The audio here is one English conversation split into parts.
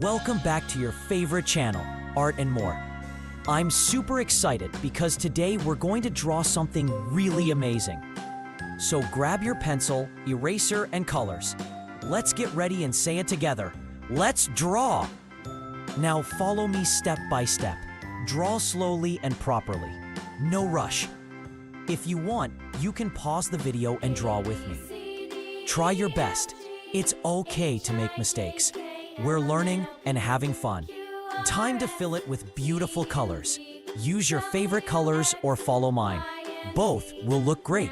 Welcome back to your favorite channel, Art and More. I'm super excited because today we're going to draw something really amazing. So grab your pencil, eraser, and colors. Let's get ready and say it together. Let's draw! Now follow me step by step. Draw slowly and properly. No rush. If you want, you can pause the video and draw with me. Try your best. It's okay to make mistakes. We're learning and having fun. Time to fill it with beautiful colors. Use your favorite colors or follow mine. Both will look great.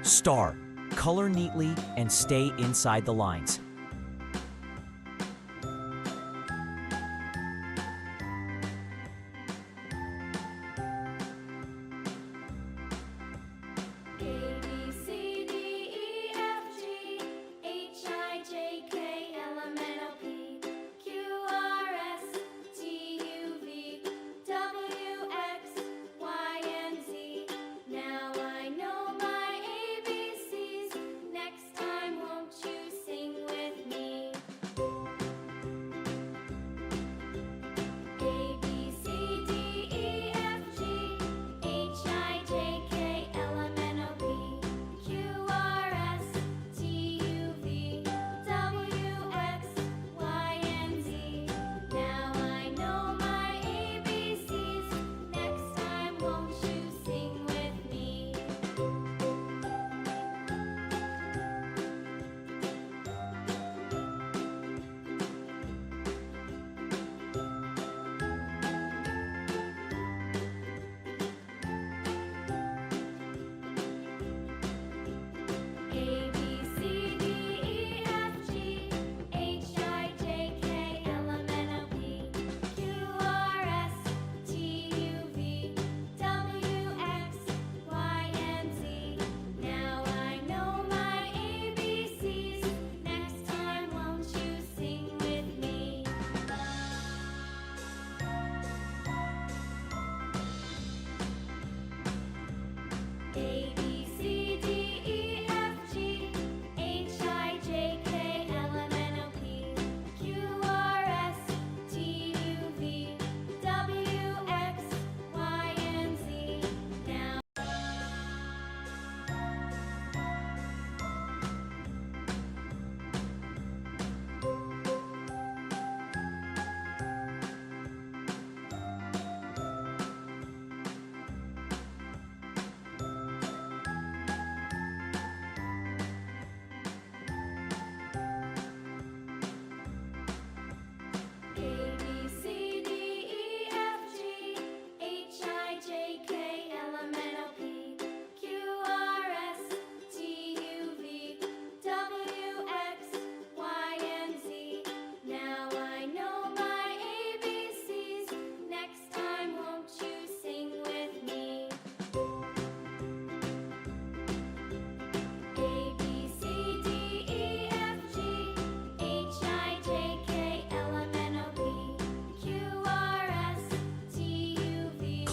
Star. Color neatly and stay inside the lines. Sing with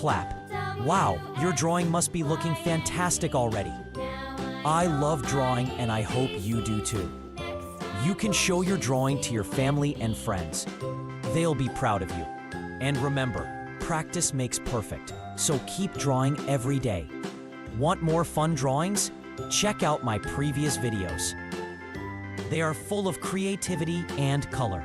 clap. Wow, your drawing must be looking fantastic already. I love drawing and I hope you do too. You can show your drawing to your family and friends. They'll be proud of you. And remember, practice makes perfect, so keep drawing every day. Want more fun drawings? Check out my previous videos. They are full of creativity and color.